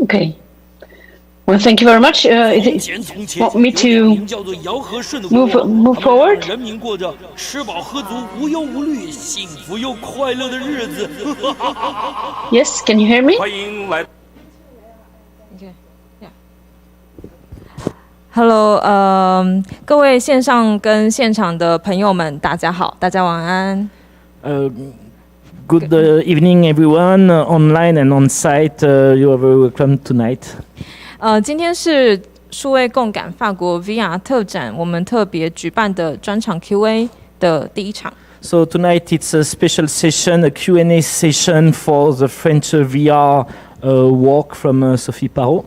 Okay. Well, thank you very much. Want me to move forward? Yes, can you hear me? Okay. Yeah. Hello, 各位线上跟现场的朋友们，大家好，大家晚安。Good evening, everyone, online and on site. You are very welcome tonight. 今天是数位共感法国 VR 特展，我们特别举办的专场 Q&A 的第一场。So tonight it's a special session, a Q&A session for the French VR work from Sophie Parrault.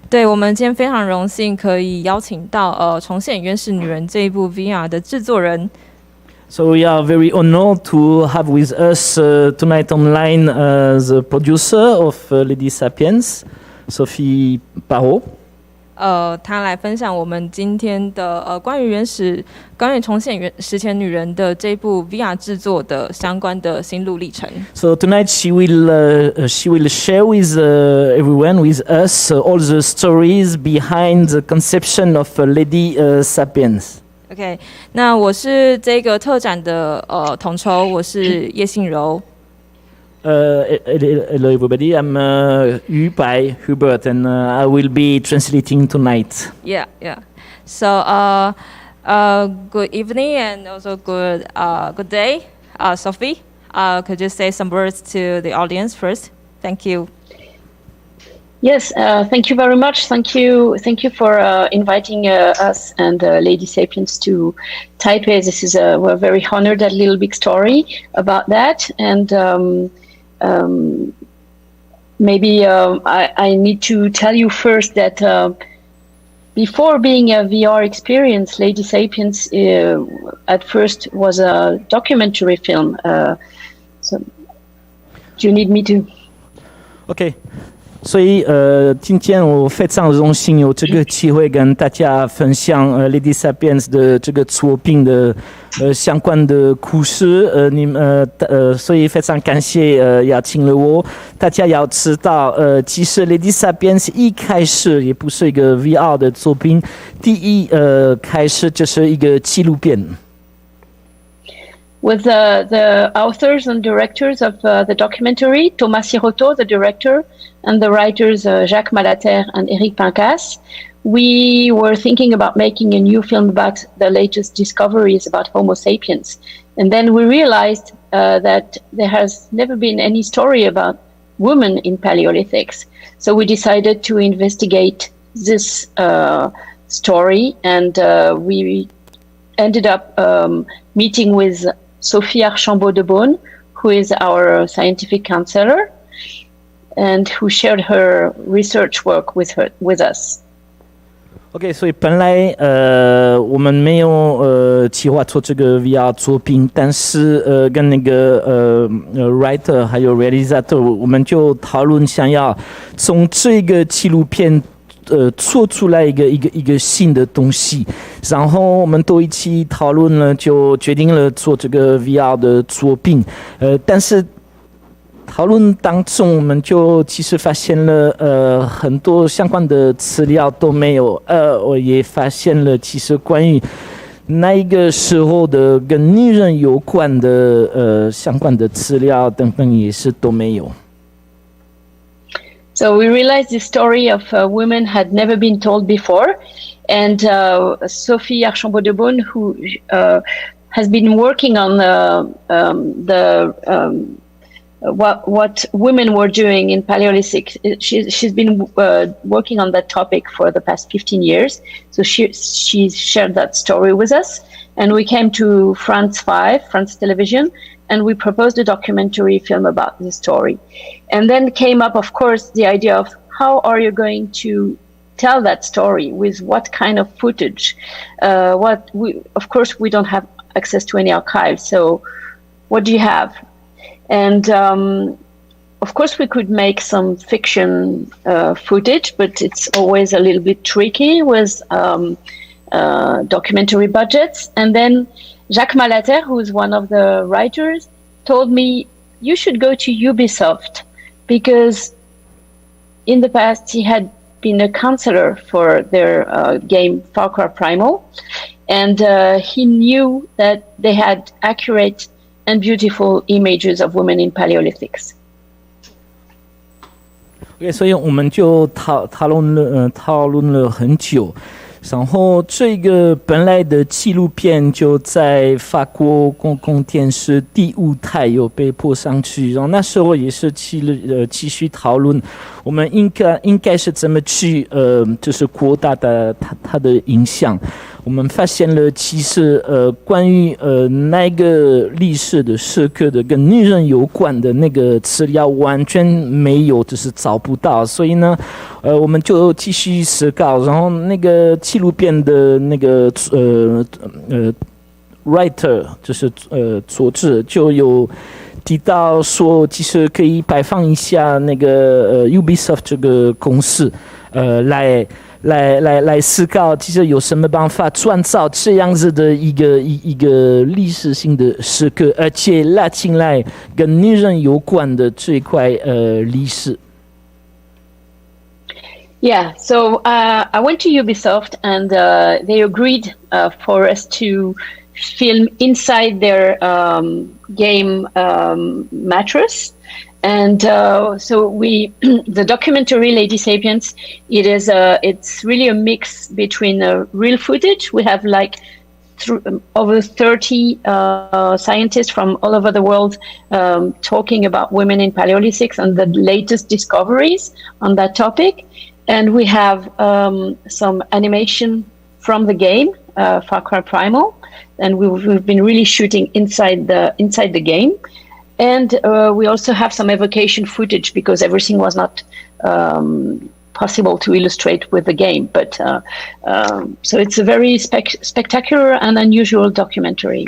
对，我们今天非常荣幸可以邀请到重现原始女人这一部 VR 的制作人。So we are very honored to have with us tonight online the producer of Lady Sapiens, Sophie Parrault. 他来分享我们今天的关于重现史前女人的这部 VR 制作的相关的心路历程。So tonight she will share with everyone, with us, all the stories behind the conception of Lady Sapiens. OK， 那我是这个特展的统筹，我是叶信柔。Hello everybody, I'm Yu-Bai Hubert and I will be translating tonight. Yeah. So, good evening and also good day, Sophie. Could you say some words to the audience first? Thank you. Yes, thank you very much. Thank you for inviting us and Lady Sapiens to Taipei. We're very honored at Little Big Story about that. And maybe I need to tell you first that before being a VR experience, Lady Sapiens at first was a documentary film. So, do you need me to? Okay. 所以今天我非常荣幸有这个机会跟大家分享Lady Sapiens 的这个作品的相关的故事。所以非常感谢邀请了我。大家要知道其实Lady Sapiens 一开始也不是一个 VR 的作品，第一开始就是一个纪录片。With the authors and directors of the documentary, Thomas Cirotteau, the director, and the writers Jacques Malater and Éric Pincas, we were thinking about making a new film about the latest discoveries about Homo sapiens. And then we realized that there has never been any story about women in Paleolithics. So we decided to investigate this story, and we ended up meeting with Sophie Archambault-Debaune, who is our scientific counselor, and who shared her research work with us. OK， 所以本来我们没有计划做这个 VR 作品，但是跟那个writer 还有 realizator， 我们就讨论想要从这个纪录片做出来一个新的东西，然后我们都一起讨论了，就决定了做这个 VR 的作品。但是讨论当中，我们就其实发现了很多相关的资料都没有。我也发现了，其实关于那一个时候的跟女人有关的相关的资料等等也是都没有。So we realized the story of women had never been told before, and Sophie Archambault-Debaune, who has been working on what women were doing in Paleolithic. She's been working on that topic for the past 15 years. So she shared that story with us, and we came to France Television, and we proposed a documentary film about this story. And then came up, of course, the idea of how are you going to tell that story, with what kind of footage? Of course, we don't have access to any archives, so what do you have? And of course, we could make some fiction footage, but it's always a little bit tricky with documentary budgets. And then Jacques Malater, who is one of the writers, told me, you should go to Ubisoft, because in the past, he had been a counselor for their game Far Cry Primal, and he knew that they had accurate and beautiful images of women in Paleolithics. OK， 所以我们就讨论了很久。然后这个本来的纪录片就在法国公共电视第5台有被播上去，然后那时候也是继续讨论，我们应该是怎么去就是扩大它的影响。我们发现了其实关于那个历史的时刻的跟女人有关的那个资料完全没有，就是找不到，所以呢我们就继续思考，然后那个纪录片的那个writer 就是作者就有提到说，其实可以拜访一下那个Ubisoft 这个公司来思考，其实有什么办法创造这样子的一个历史性的时刻，而且拉进来跟女人有关的这一块历史。Yeah, so I went to Ubisoft and they agreed for us to film inside their game mattress. And so the documentary Lady Sapiens, it's really a mix between real footage. We have like over 30 scientists from all over the world talking about women in Paleolithics and the latest discoveries on that topic. And we have some animation from the game, Far Cry Primal, and we've been really shooting inside the game. And we also have some evocation footage because everything was not possible to illustrate with the game. But so it's a very spectacular and unusual documentary.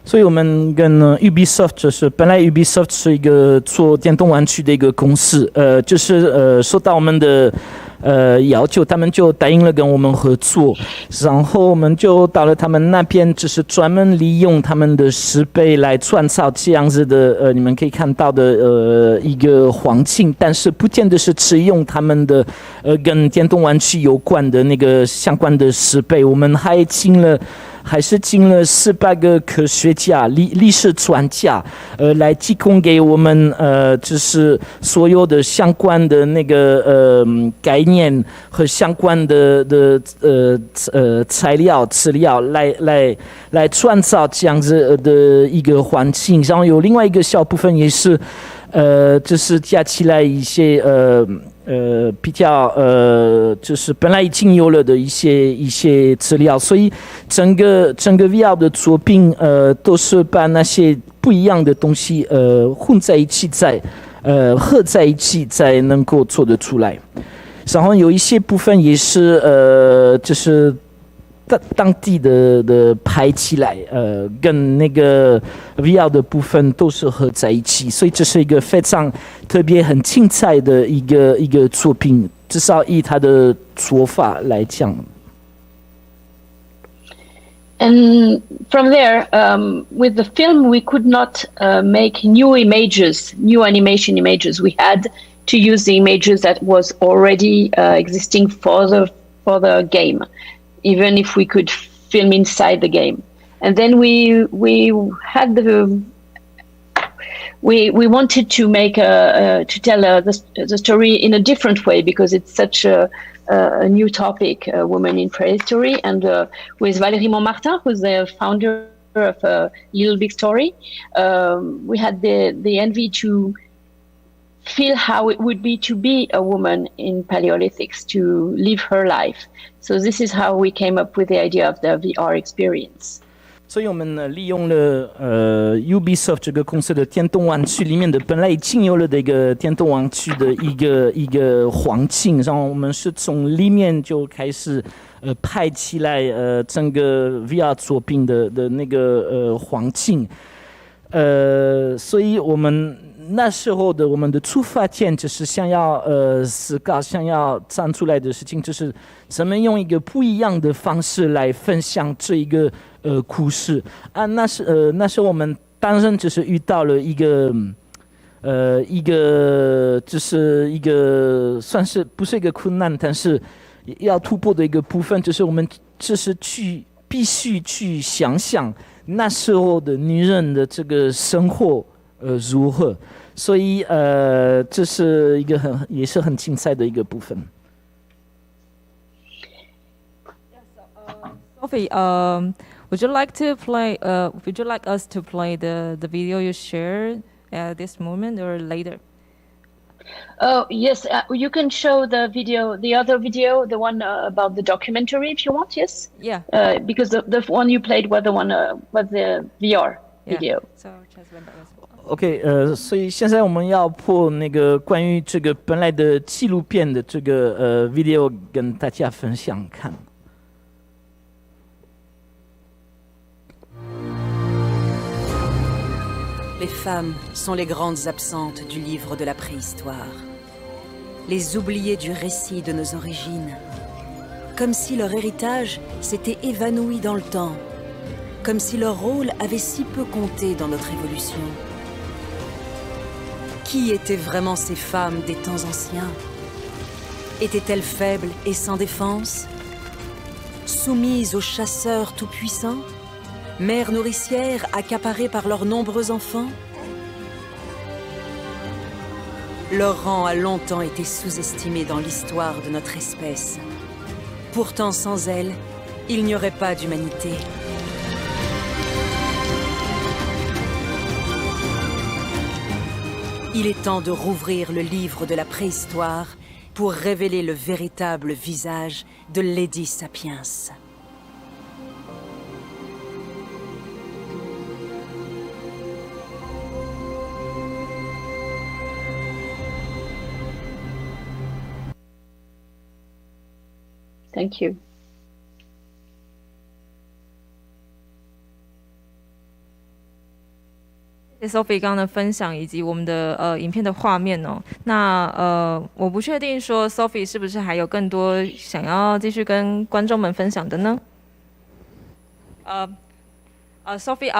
所以我们跟Ubisoft 就是本来 Ubisoft 是一个做电动玩具的一个公司，就是受到我们的要求，他们就答应了跟我们合作，然后我们就到了他们那边，就是专门利用他们的设备来创造这样子的你们可以看到的一个环境，但是不见得是只用他们的跟电动玩具有关的那个相关的设备，我们还请了400个科学家、历史专家，来提供给我们就是所有的相关的那个概念和相关的材料资料来创造这样子的一个环境，然后有另外一个小部分也是就是加起来一些比较就是本来已经有了的一些资料，所以整个 VR 的作品都是把那些不一样的东西混在一起合在一起才能够做得出来，然后有一些部分也是就是当地的拍起来，跟那个 VR 的部分都是合在一起，所以这是一个非常特别、很精彩的一个作品，至少以它的做法来讲。And from there, with the film, we could not make new images, new animation images. We had to use the images that was already existing for the game, even if we could film inside the game. And then we wanted to make to tell the story in a different way because it's such a new topic, women in prehistory, and with Valérie MONTMARTIN, who's the founder of Little Big Story, we had the envy to feel how it would be to be a woman in Paleolithics, to live her life. So this is how we came up with the idea of the VR experience. 所以我们利用了Ubisoft 这个公司的电动玩具里面的本来已经有了的一个电动玩具的一个环境，然后我们是从里面就开始拍起来整个 VR 作品的那个环境，所以我们那时候的我们的出发点就是想要思考，想要站出来的事情就是怎么用一个不一样的方式来分享这一个故事啊。那时候我们当然就是遇到了一个一个就是一个算是不是一个困难，但是要突破的一个部分，就是我们就是必须去想想那时候的女人的这个生活如何，所以这是一个也是很精彩的一个部分。Sophie, would you like to play? Would you like us to play the video you shared at this moment or later? Oh, yes, you can show the video, the other video, the one about the documentary if you want, yes? Yeah. Because the one you played was the one was the VR video. Yeah. So just went back as well. OK， 所以现在我们要播那个关于这个本来的纪录片的这个video 跟大家分享看。Les femmes sont les grandes absentes du livre de la préhistoire, les oubliées du récit de nos origines, comme si leur héritage s'était évanoui dans le temps, comme si leur rôle avait si peu compté dans notre évolution. Qui étaient vraiment ces femmes des temps anciens? Étaient-elles faibles et sans défense? Soumises aux chasseurs tout-puissants? Mères nourricières accaparées par leurs nombreux enfants? Leur rang a longtemps été sous-estimé dans l'histoire de notre espèce. Pourtant, sans elles, il n'y aurait pas d'humanité. Il est temps de rouvrir le livre de la préhistoire pour révéler le véritable visage de Lady Sapiens. Thank you. Sophie 刚刚的分享以及我们的影片的画面哦，那我不确定说 Sophie 是不是还有更多想要继续跟观众们分享的呢？Sophie,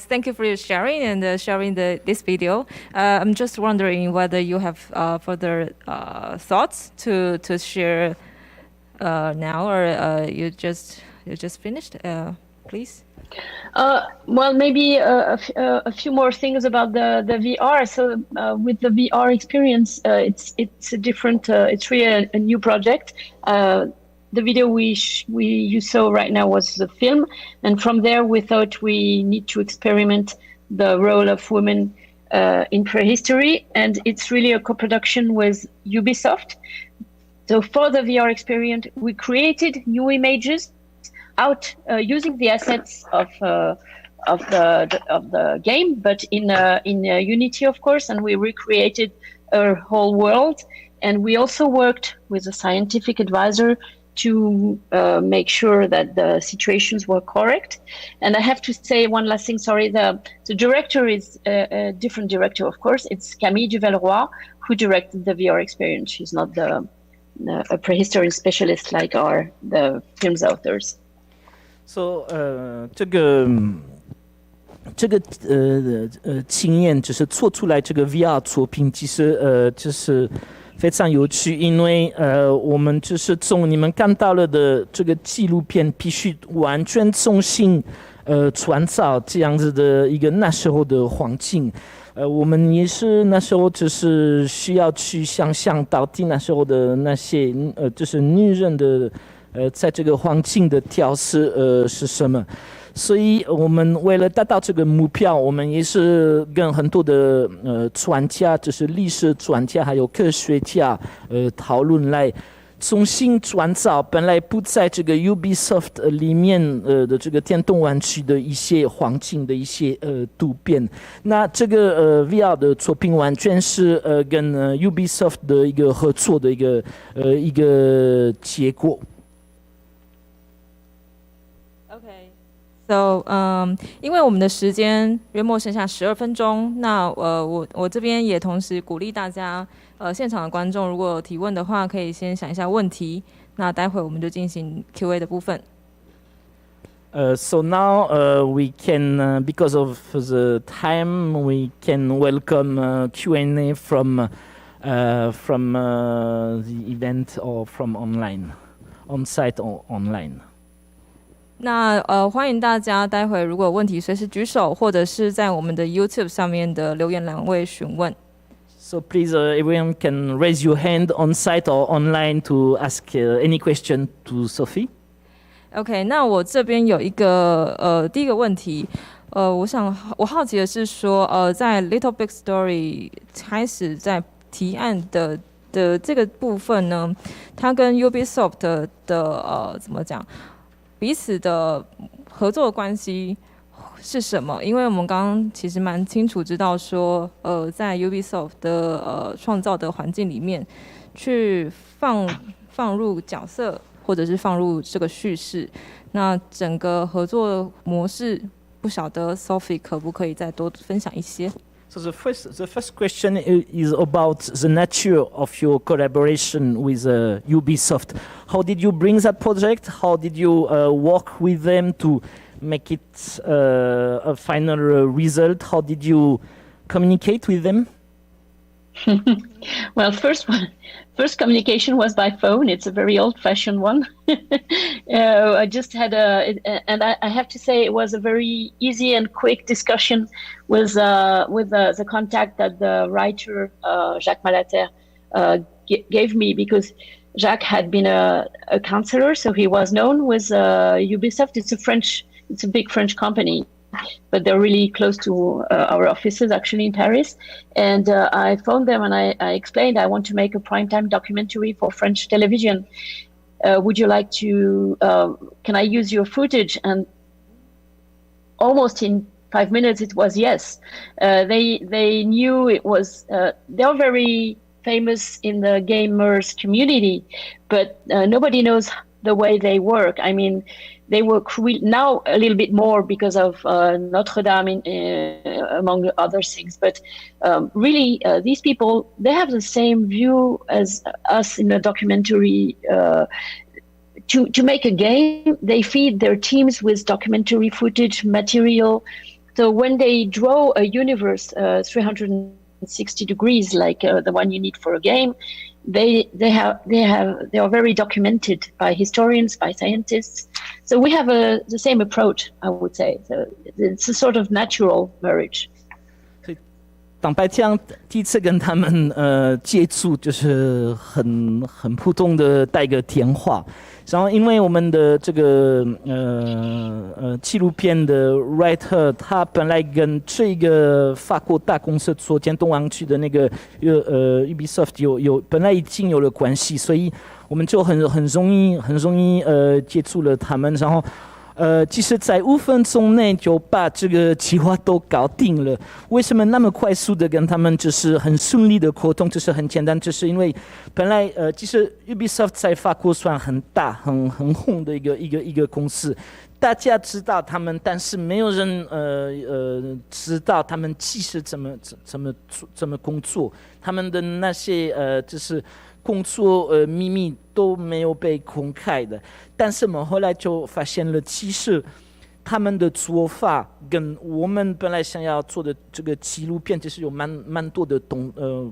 thank you for your sharing and sharing this video. I'm just wondering whether you have further thoughts to share now, or you just finished. Please. Well, maybe a few more things about the VR. So with the VR experience, it's a different. It's really a new project. The video you saw right now was the film, and from there we thought we need to experiment the role of women in prehistory, and it's really a co-production with Ubisoft. So for the VR experience, we created new images out using the assets of the game, but in Unity, of course, and we recreated a whole world. And we also worked with a scientific advisor to make sure that the situations were correct. And I have to say one last thing. Sorry, the director is a different director, of course. It's Camille Duvelleroy who directed the VR experience. She's not a prehistory specialist like the film's authors. So 这个经验就是做出来这个 VR 作品，其实就是非常有趣，因为我们就是从你们看到了的这个纪录片，必须完全重新创造这样子的一个那时候的环境。我们也是那时候就是需要去想象到底那时候的那些就是女人的在这个环境的调试是什么。所以我们为了达到这个目标，我们也是跟很多的专家，就是历史专家还有科学家讨论来重新创造本来不在这个 Ubisoft 里面的这个电动玩具的一些环境的一些图片。那这个VR 的作品完全是跟Ubisoft 的一个合作的一个结果。So, 因为我们的时间约莫剩下12分钟，那我这边也同时鼓励大家，现场的观众如果有提问的话，可以先想一下问题，那待会我们就进行 Q&A 的部分。So now we can, because of the time, we can welcome Q&A from the event or from online, on-site or online. 那欢迎大家待会如果有问题随时举手，或者是在我们的 YouTube 上面的留言栏位询问。So please, everyone can raise your hand on site or online to ask any question to Sophie. OK， 那我这边有一个第一个问题，我好奇的是说，在 Little Big Story 开始在提案的这个部分呢，它跟 Ubisoft 的怎么讲，彼此的合作关系是什么？因为我们刚刚其实蛮清楚知道说，在 Ubisoft 的创造的环境里面，去放入角色，或者是放入这个叙事，那整个合作模式，不晓得 Sophie 可不可以再多分享一些？ So the first question is about the nature of your collaboration with Ubisoft. How did you bring that project? How did you work with them to make it a final result? How did you communicate with them? Well, first communication was by phone. It's a very old-fashioned one. I just had and I have to say it was a very easy and quick discussion with the contact that the writer Jacques Malater gave me, because Jacques had been a counselor, so he was known with Ubisoft. It's a big French company, but they're really close to our offices actually in Paris. And I phoned them and I explained I want to make a primetime documentary for French television. Would you like to, can I use your footage? And almost in 5 minutes it was yes. They knew it was, they're very famous in the gamers community, but nobody knows the way they work. I mean, they work now a little bit more because of Notre Dame, among other things. But really, these people, they have the same view as us in a documentary. To make a game, they feed their teams with documentary footage material. So when they draw a universe 360 degrees, like the one you need for a game, they are very documented by historians, by scientists. So we have the same approach, I would say. So it's a sort of natural marriage. 党白天第一次跟他们接触，就是很普通的带个电话，然后因为我们的这个纪录片的 writer， 他本来跟这个法国大公司做电动玩具的那个Ubisoft 本来已经有了关系，所以我们就很容易接触了他们，然后。其实在5分钟内就把这个计划都搞定了。为什么那么快速的跟他们就是很顺利的沟通？就是很简单，就是因为本来其实 Ubisoft 在法国算很大、很红的一个公司，大家知道他们，但是没有人知道他们其实怎么工作，他们的那些就是工作秘密都没有被公开的。但是我们后来就发现了，其实他们的做法跟我们本来想要做的这个纪录片，就是有蛮多的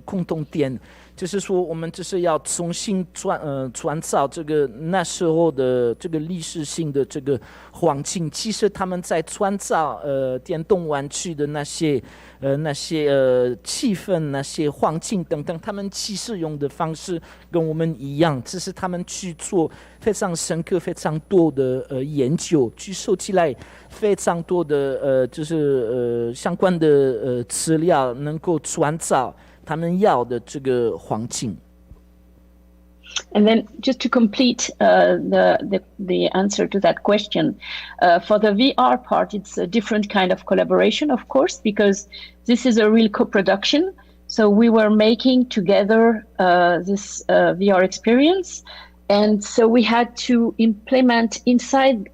共同点。就是说，我们就是要重新创造这个那时候的这个历史性的这个环境。其实他们在创造电动玩具的那些气氛、那些环境等等，他们其实用的方式跟我们一样，只是他们去做非常深刻、非常多的研究，去收集来非常多的就是相关的资料，能够创造他们要的这个环境。And then just to complete the answer to that question, for the VR part, it's a different kind of collaboration, of course, because this is a real co-production. So we were making together this VR experience. And so we had to implement inside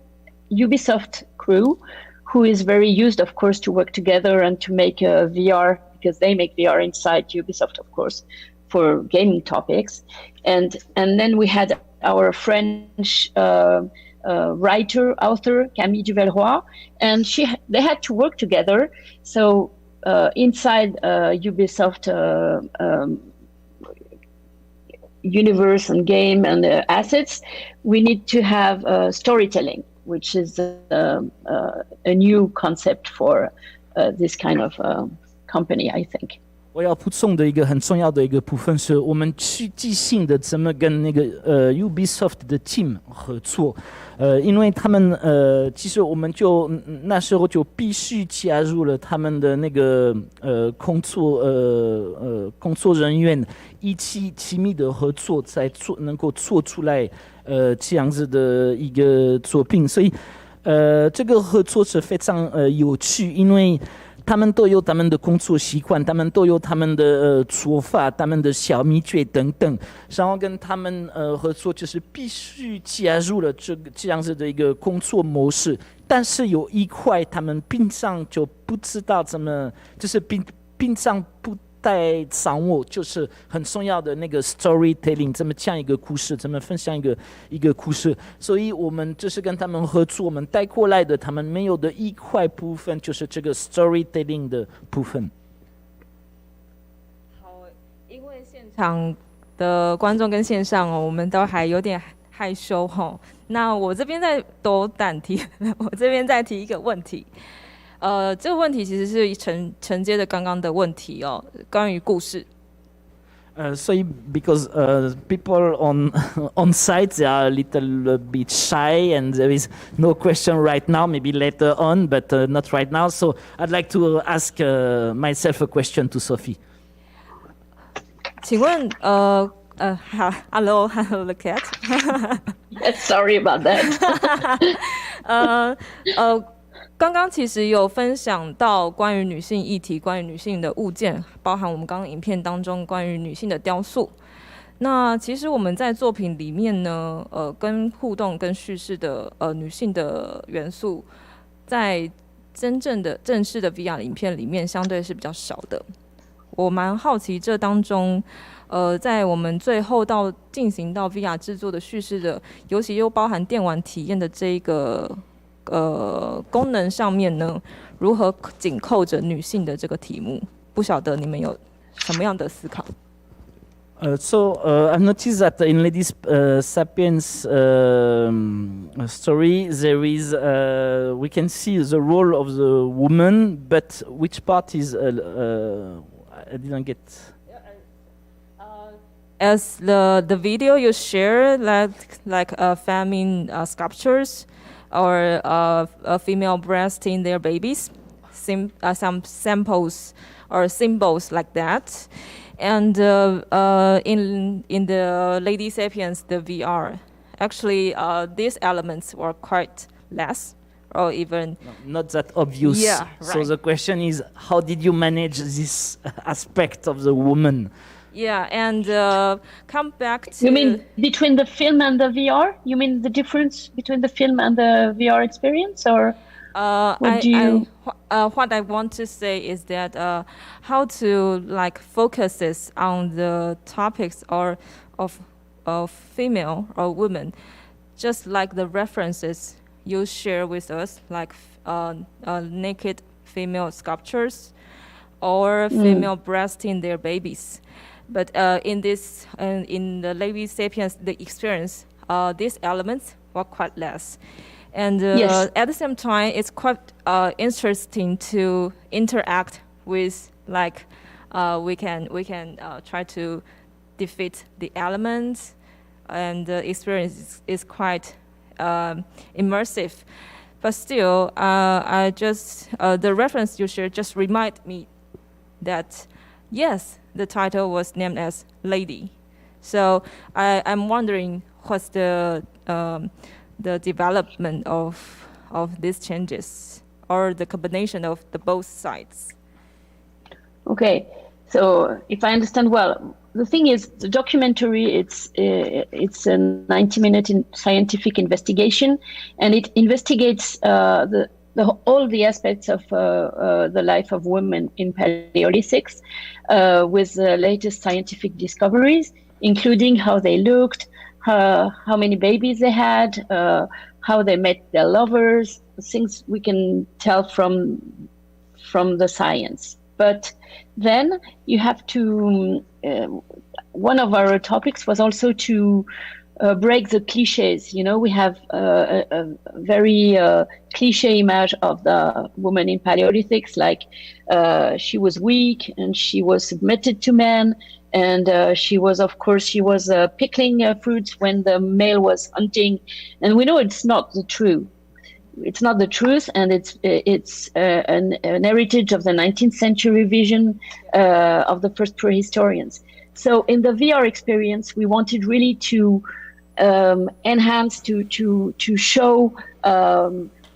Ubisoft crew, who is very used, of course, to work together and to make VR, because they make VR inside Ubisoft, of course, for gaming topics. And then we had our French writer, author Camille Duvelleroy, and they had to work together. So inside Ubisoft universe and game and assets, we need to have storytelling, which is a new concept for this kind of company, I think. 我要补充的一个很重要的一个部分是，我们去即兴的怎么跟那个Ubisoft 的 team 合作，因为他们其实我们就那时候就必须加入了他们的那个工作人员一起亲密的合作，才能够做出来这样子的一个作品，所以这个合作是非常有趣，因为他们都有他们的工作习惯，他们都有他们的做法，他们的小秘诀等等。然后跟他们合作，就是必须加入了这样子的一个工作模式。但是有一块他们平常就不知道怎么，就是平常不太掌握，就是很重要的那个 storytelling， 怎么讲一个故事，怎么分享一个故事。所以我们就是跟他们合作，我们带过来的他们没有的一块部分，就是这个 storytelling 的部分。好，因为现场的观众跟线上我们都还有点害羞那我这边再斗胆提，我这边再提一个问题。这个问题其实是承接着刚刚的问题关于故事。所以 because people on site they are a little bit shy and there is no question right now, maybe later on, but not right now. So I'd like to ask myself a question to Sophie. 请问hello the cat. Yes, sorry about that. 刚刚其实有分享到关于女性议题，关于女性的物件，包含我们刚刚影片当中关于女性的雕塑。那其实我们在作品里面呢，跟互动跟叙事的女性的元素，在真正的正式的 VR 影片里面相对是比较少的。我蛮好奇这当中，在我们最后到进行到 VR 制作的叙事的，尤其又包含电玩体验的这一个功能上面呢，如何紧扣着女性的这个题目？不晓得你们有什么样的思考？So I've noticed that in Lady Sapiens story there is we can see the role of the woman, but which part is I didn't get. As the video you share, like feminine sculptures. Or a female breasting their babies, some samples or symbols like that, and in the Lady Sapiens, the VR, actually these elements were quite less, or even not that obvious. Yeah, right. So the question is, how did you manage this aspect of the woman? Yeah, and come back to... You mean between the film and the VR? You mean the difference between the film and the VR experience? Or what I want to say is that how to focuses on the topics or of female or women, just like the references you share with us, like naked female sculptures or female breasting their babies. But in the Lady Sapiens, the experience, these elements were quite less. And yes. At the same time, it's quite interesting to interact with, we can try to defeat the elements, and the experience is quite immersive. But still, I just the reference you shared just remind me that yes, the title was named as Lady. So I'm wondering what's the development of these changes, or the combination of the both sides. Okay, so if I understand well, the thing is, the documentary, it's a 90-minute scientific investigation, and it investigates all the aspects of the life of women in Paleolithics with the latest scientific discoveries, including how they looked, how many babies they had, how they met their lovers, things we can tell from the science. But then you have to, one of our topics was also to break the cliches. You know, we have a very cliche image of the woman in Paleolithics, like she was weak and she was submitted to men. And she was pickling fruits when the male was hunting. And we know it's not the truth. It's not the truth, and it's an heritage of the 19th century vision of the first prehistorians. So in the VR experience, we wanted really to enhance, to show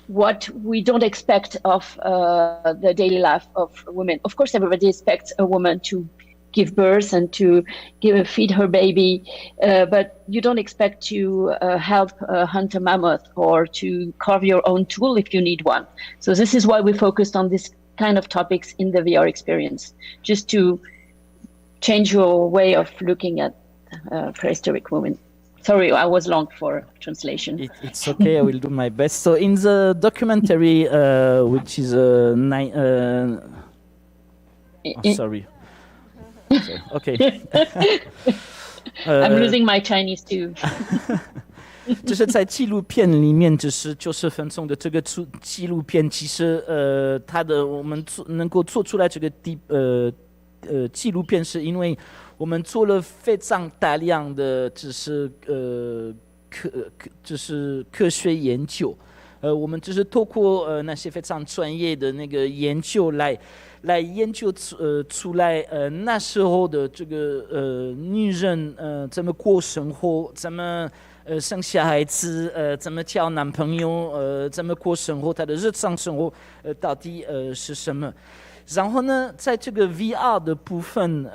what we don't expect of the daily life of women. Of course, everybody expects a woman to give birth and to feed her baby, but you don't expect to help hunt a mammoth or to carve your own tool if you need one. So this is why we focused on this kind of topics in the VR experience, just to change your way of looking at prehistoric women. Sorry, I was long for translation. It's okay, I will do my best. So in the documentary, which is sorry. Okay. I'm losing my Chinese too. 就是在纪录片里面，就是90分钟的这个纪录片，其实我们能够做出来这个纪录片，是因为我们做了非常大量的科学研究，我们就是透过那些非常专业的那个研究来研究出来那时候的这个女人怎么过生活，怎么生小孩子，怎么交男朋友，怎么过生活，她的日常生活到底是什么。然后呢，在这个 VR 的部分，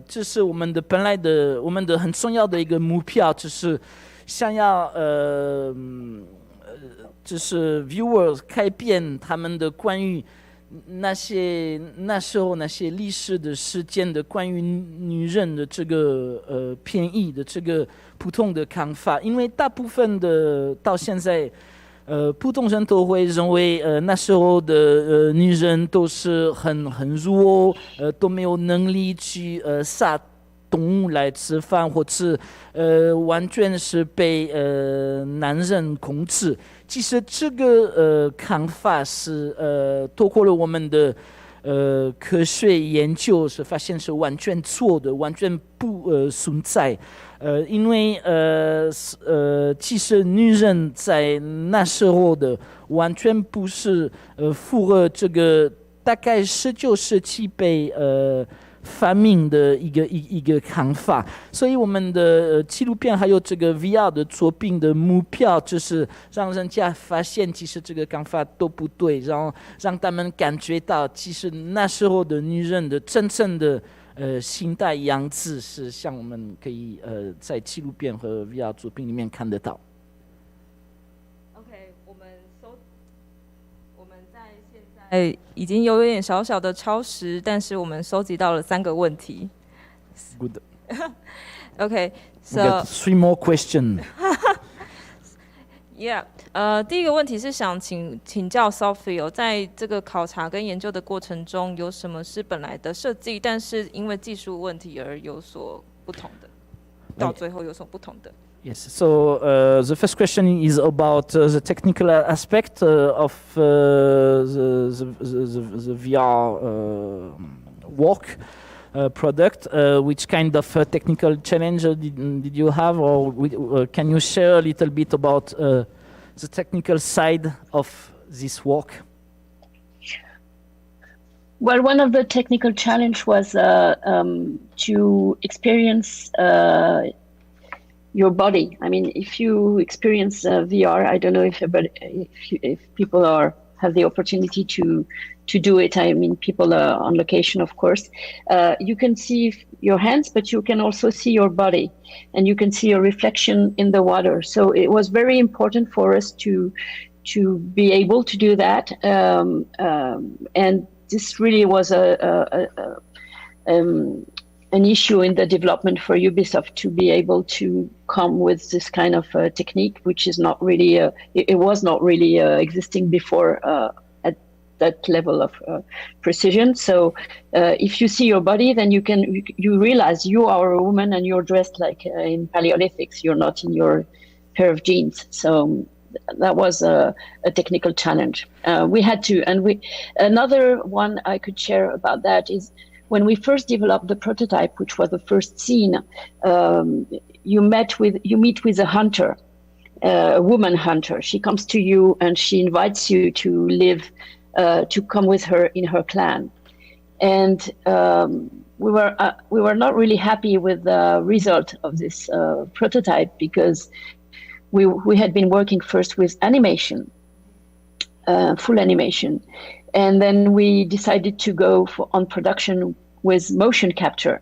这是我们的很重要的一个目标，就是想要就是 viewers 改变他们的关于那时候那些历史的事件的关于女人的这个偏义的这个不同的看法，因为大部分的到现在。普通人都会认为，那时候的女人都是很弱，都没有能力去杀动物来吃饭，或者完全是被男人控制。其实这个看法是透过了我们的科学研究是发现是完全错的，完全不存在。因为其实女人在那时候的完全不是符合这个大概19世纪被发明的一个看法，所以我们的纪录片还有这个 VR 的作品的目标就是让人家发现其实这个看法都不对，然后让他们感觉到其实那时候的女人的真正的心态样子是像我们可以在纪录片和 VR 作品里面看得到。OK， 我们在现在已经有点小小的超时，但是我们收集到了3个问题。Good. OK, so we got 3 more questions. Yeah. 第一个问题是想请教 Sophie 在这个考察跟研究的过程中，有什么是本来的设计，但是因为技术问题而有所不同的，到最后有所不同的。Yes, so the first question is about the technical aspect of the VR work product. Which kind of technical challenge did you have, or can you share a little bit about the technical side of this work? Well, one of the technical challenge was to experience your body. I mean, if you experience VR, I don't know if people have the opportunity to do it. I mean, people are on location, of course. You can see your hands, but you can also see your body, and you can see your reflection in the water. So it was very important for us to be able to do that, and this really was an issue in the development for Ubisoft to be able to come with this kind of technique, which is not really, it was not really existing before at that level of precision. So if you see your body, then you realize you are a woman and you're dressed like in Paleolithics. You're not in your pair of jeans. So that was a technical challenge. We had to, and another one I could share about that is, when we first developed the prototype, which was the first scene, you meet with a hunter, a woman hunter. She comes to you and she invites you to live, to come with her in her clan. And we were not really happy with the result of this prototype, because we had been working first with animation, full animation. And then we decided to go on production with motion capture.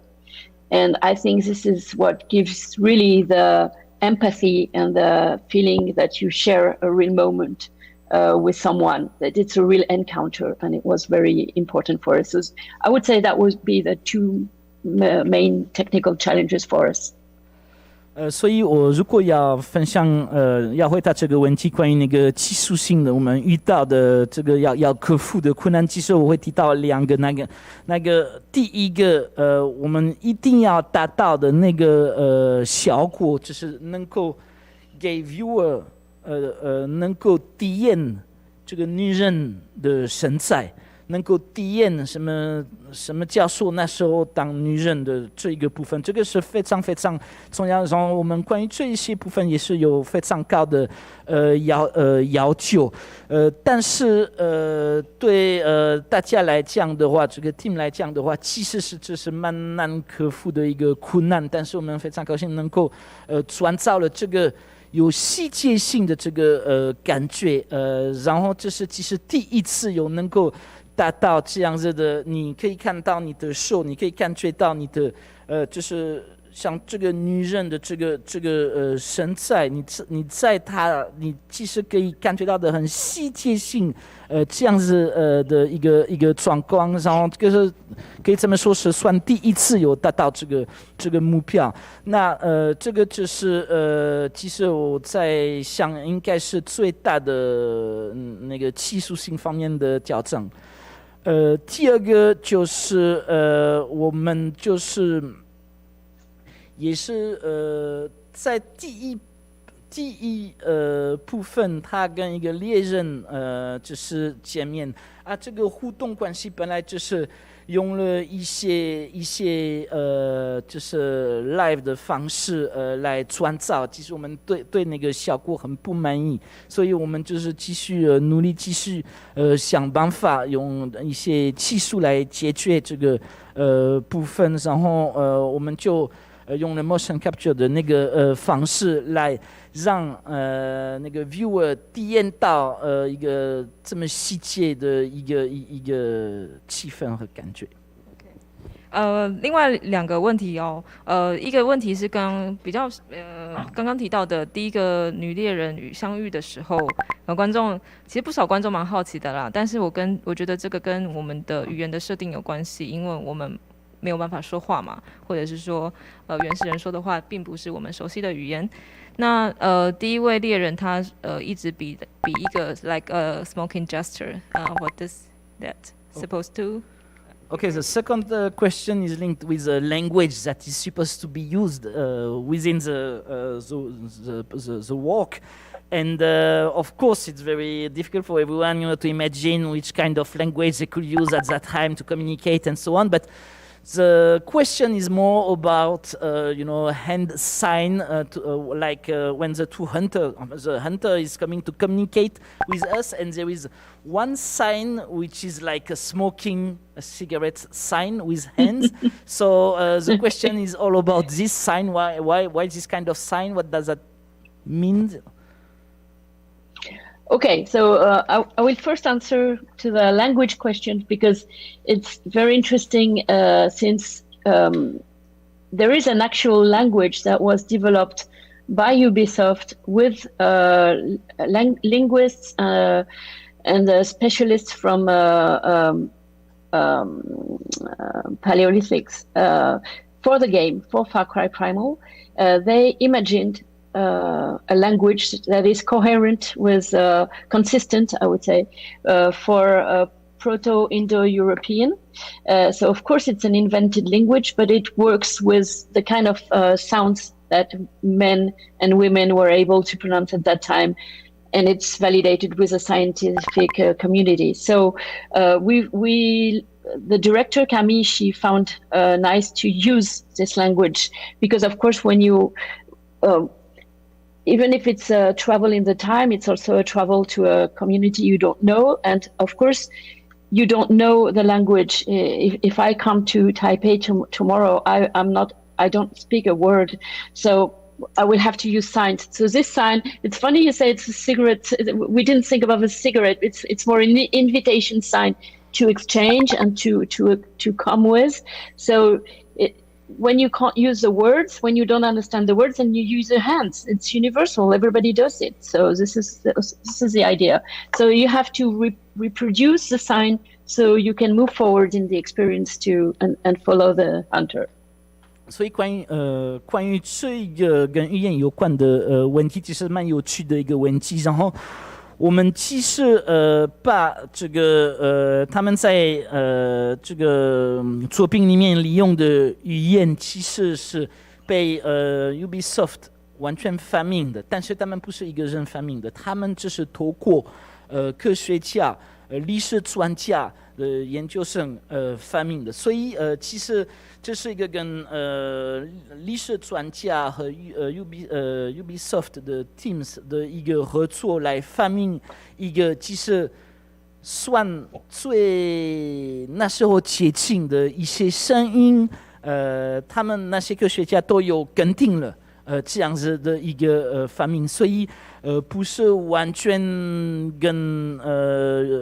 And I think this is what gives really the empathy and the feeling that you share a real moment with someone, that it's a real encounter. And it was very important for us. So I would say that would be the two main technical challenges for us. 所以我如果要分享要回答这个问题，关于那个技术性的我们遇到的这个要克服的困难，其实我会提到两个，那个第一个我们一定要达到的那个效果，就是能够给 viewer 能够体验这个女人的身材，能够体验什么叫做那时候当女人的这一个部分，这个是非常非常重要。然后我们关于这一些部分也是有非常高的要求。但是对大家来讲的话，这个 team 来讲的话，其实这是蛮难克服的一个困难。但是我们非常高兴能够创造了这个有细节性的这个感觉，然后这是其实第一次有能够达到这样子的，你可以看到你的手，你可以感觉到你的就是像这个女人的这个身材，你在她，你其实可以感觉到的很细节性，这样子的一个状况，然后这个是可以这么说是算第一次有达到这个目标。那这个就是其实我在想应该是最大的那个技术性方面的挑战。第二个就是我们就是也是在第一部分，他跟一个猎人就是见面啊，这个互动关系本来就是用了一些就是 live 的方式来创造，其实我们对那个效果很不满意，所以我们就是继续努力，继续想办法用一些技术来解决这个部分，然后我们就用了 motion capture 的那个方式来让那个 viewer 体验到一个这么细节的一个气氛和感觉。另外两个问题哦，一个问题是刚刚提到的第一个女猎人与相遇的时候，观众其实不少观众蛮好奇的啦，但是我觉得这个跟我们的语言的设定有关系，因为我们没有办法说话嘛，或者是说原始人说的话并不是我们熟悉的语言。那第一位猎人他一直比一个 like a smoking gesture. What is that supposed to? Okay, the second question is linked with the language that is supposed to be used within the work. And of course, it's very difficult for everyone, to imagine which kind of language they could use at that time to communicate and so on. But the question is more about, hand sign, like when the hunter is coming to communicate with us, and there is one sign which is like a smoking a cigarette sign with hands. So the question is all about this sign. Why this kind of sign? What does that mean? Okay, so I will first answer to the language question, because it's very interesting since there is an actual language that was developed by Ubisoft with linguists and specialists from Paleolithics. for the game, for Far Cry Primal, they imagined a language that is coherent with, consistent, I would say, for Proto-Indo-European. So of course it's an invented language, but it works with the kind of sounds that men and women were able to pronounce at that time. And it's validated with a scientific community. So the director, Camille, she found nice to use this language because, of course, when you, even if it's a travel in the time, it's also a travel to a community you don't know. And of course, you don't know the language. If I come to Taipei tomorrow, I don't speak a word. So I will have to use signs. So this sign, it's funny you say it's a cigarette. We didn't think about a cigarette. It's more an invitation sign to exchange and to come with. So when you can't use the words, when you don't understand the words, then you use your hands. It's universal. Everybody does it. So this is the idea. So you have to reproduce the sign so you can move forward in the experience and follow the hunter. 所以关于这一个跟语言有关的问题，其实蛮有趣的一个问题。然后我们其实把这个他们在这个作品里面利用的语言，其实是被Ubisoft 完全发明的，但是他们不是一个人发明的，他们只是透过科学家、历史专家的研究生发明的，所以其实这是一个跟历史专家和Ubisoft 的 teams 的一个合作来发明一个其实算最那时候接近的一些声音，他们那些科学家都有肯定了这样子的一个发明，所以不是完全跟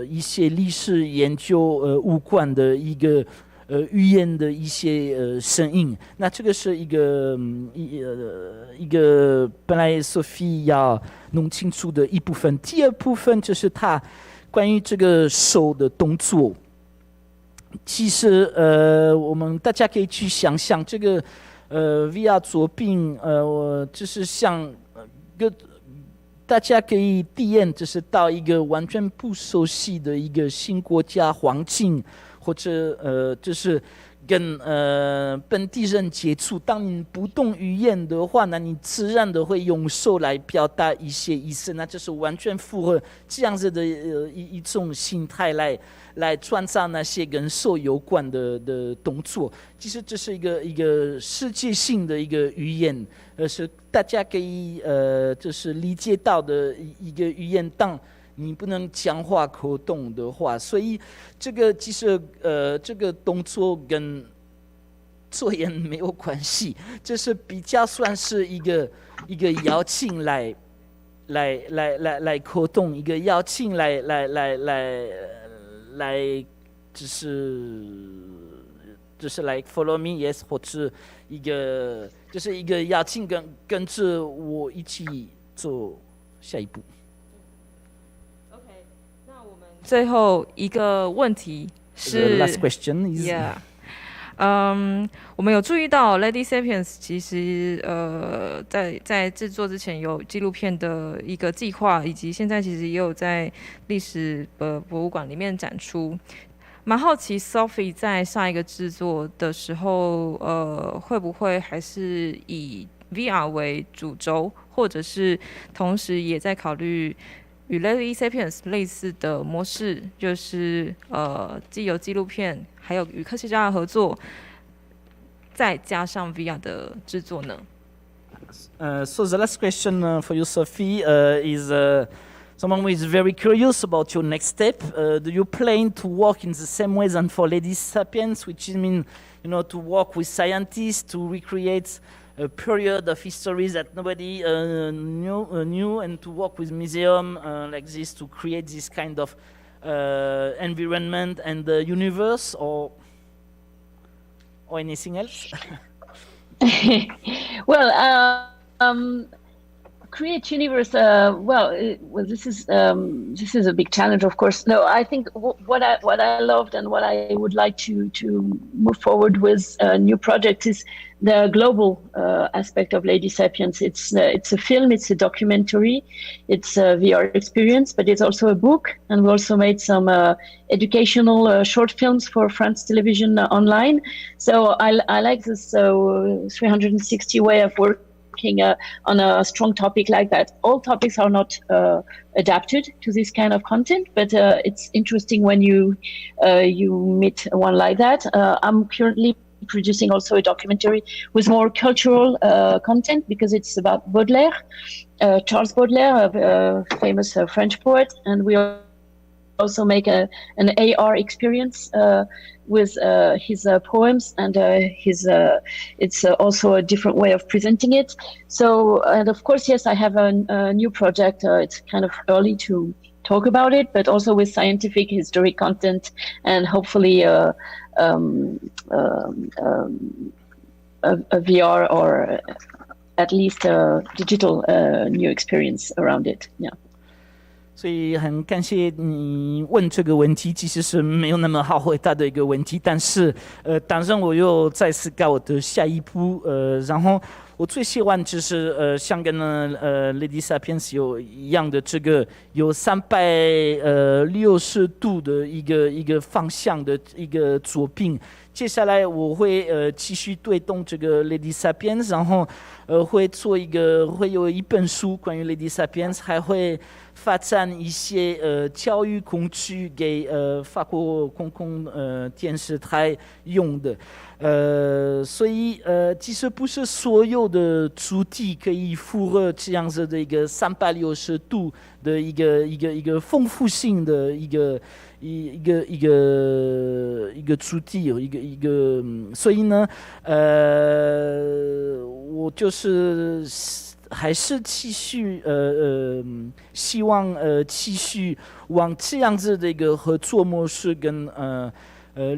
一些历史研究无关的一个语言的一些声音。那这个是一个本来 Sophie 要弄清楚的一部分。第二部分就是他关于这个手的动作。其实我们大家可以去想象这个VR 作品，就是像大家可以体验，就是到一个完全不熟悉的一个新国家环境，或者就是跟本地人接触。当你不懂语言的话，那你自然的会用手来表达一些意思，那就是完全符合这样子的一种心态来创造那些跟手有关的动作。其实这是一个世界性的一个语言，是大家可以就是理解到的一个语言。当你不能讲话口动的话，所以这个其实这个动作跟作业没有关系，这是比较算是一个邀请来口动，一个邀请来就是来 follow me yes， 或者就是一个邀请跟着我一起做下一步。OK， 那我们最后一个问题是 The last question is yeah。我们有注意到 Lady Sapiens 其实在制作之前有纪录片的一个计划，以及现在其实也有在历史博物馆里面展出。蛮好奇 Sophie 在上一个制作的时候，会不会还是以 VR 为主轴，或者是同时也在考虑与 Lady Sapiens 类似的模式，就是既有纪录片，还有与科学家的合作，再加上 VR 的制作呢？So the last question for you, Sophie, is someone who is very curious about your next step. Do you plan to work in the same way than for Lady Sapiens, which means, to work with scientists to recreate a period of history that nobody knew, and to work with museum like this to create this kind of environment and universe, or anything else? Well, create universe. Well, this is a big challenge, of course. No, I think what I loved and what I would like to move forward with new project is the global aspect of Lady Sapiens. It's a film, it's a documentary, it's a VR experience, but it's also a book, and we also made some educational short films for France Television online. So I like this 360 way of working on a strong topic like that. All topics are not adapted to this kind of content, but it's interesting when you meet one like that. I'm currently producing also a documentary with more cultural content, because it's about Baudelaire, Charles Baudelaire, a famous French poet, and we also make an AR experience with his poems, and it's also a different way of presenting it. So, and of course, yes, I have a new project. It's kind of early to talk about it, but also with scientific historic content, and hopefully a VR or at least a digital new experience around it. Yeah. 所以很感谢你问这个问题，其实是没有那么好回答的一个问题，但是当然我又在思考我的下一步，然后我最希望就是像跟Lady Sapiens 有一样的这个有360度的一个方向的一个作品。接下来我会继续推动这个 Lady Sapiens， 然后会有一本书关于 Lady Sapiens， 还会发展一些教育工具给法国公共电视台用的。所以其实不是所有的主题可以符合这样子的一个360度的一个丰富性的一个主题，所以呢，我就是还是继续希望继续往这样子的一个合作模式跟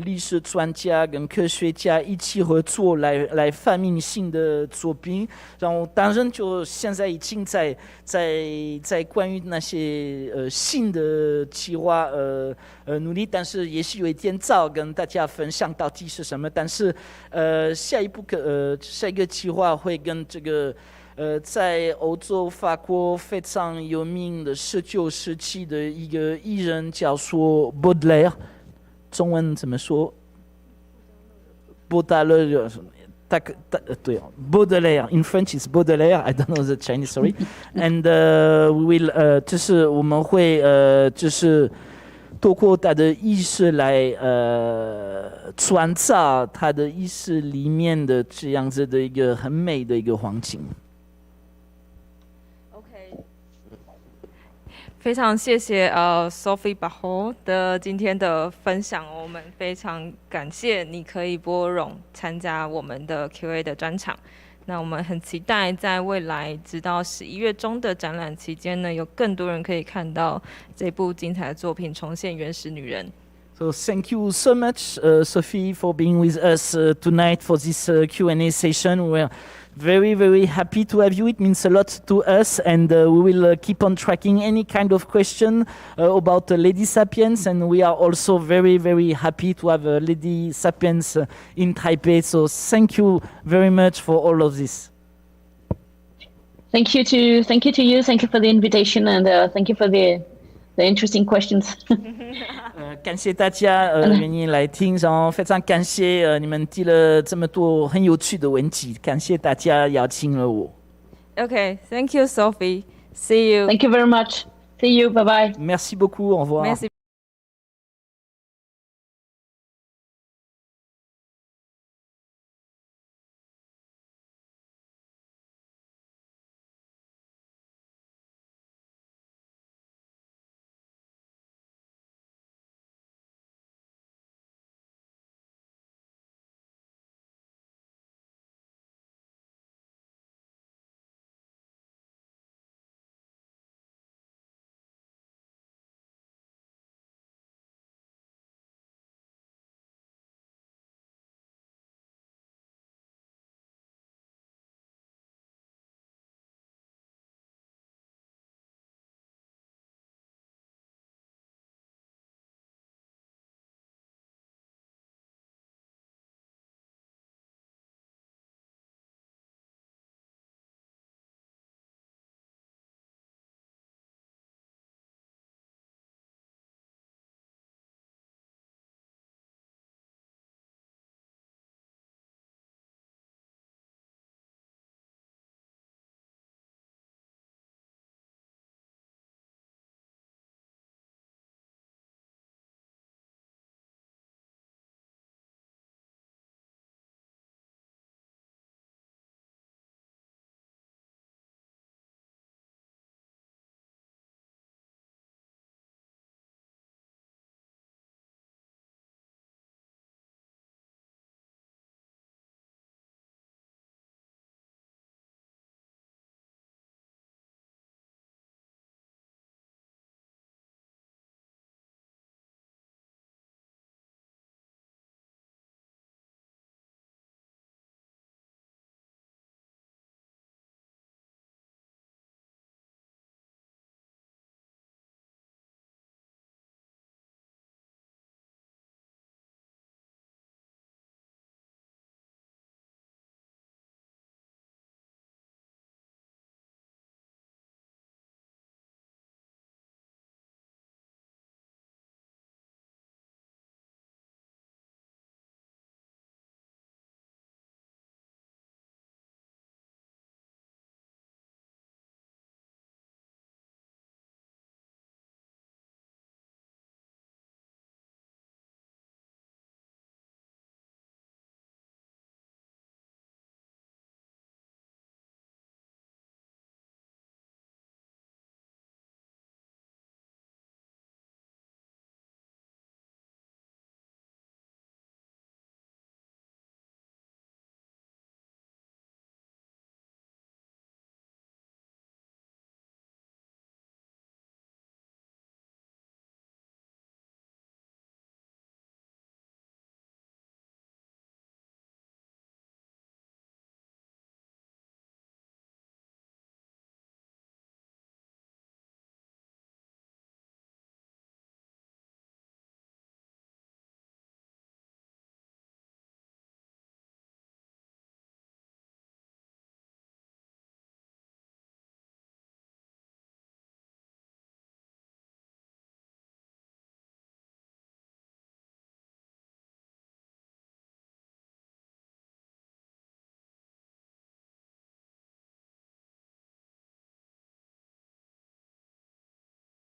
历史专家跟科学家一起合作来发明新的作品，然后当然就现在已经在关于那些新的计划努力，但是也是有一点早跟大家分享到底是什么，但是下一个计划会跟这个在欧洲法国非常有名的19世纪的一个艺人叫做 Baudelaire， 中文怎么说？Baudelaire， 对，Baudelaire in French is Baudelaire. I don't know the Chinese, sorry. And we will 就是我们会就是透过他的意识来创造他的意识里面的这样子的一个很美的一个环境。非常谢谢Sophie Parrault 的今天的分享，我们非常感谢你可以拨冗参加我们的 Q&A 的专场。那我们很期待在未来直到11月中的展览期间呢，有更多人可以看到这部精彩的作品重现原始女人。So thank you so much, Sophie, for being with us tonight for this Q&A session. We're very, very happy to have you. It means a lot to us, and we will keep on tracking any kind of question about Lady Sapiens, and we are also very, very happy to have Lady Sapiens in Taipei. So thank you very much for all of this. Thank you to you. Thank you for the invitation, and thank you for the interesting questions. 感谢大家愿意来听，然后非常感谢你们提了这么多很有趣的问题，感谢大家邀请了我。Okay, thank you, Sophie. See you. Thank you very much. See you. Bye bye. Merci beaucoup. Au revoir. Merci.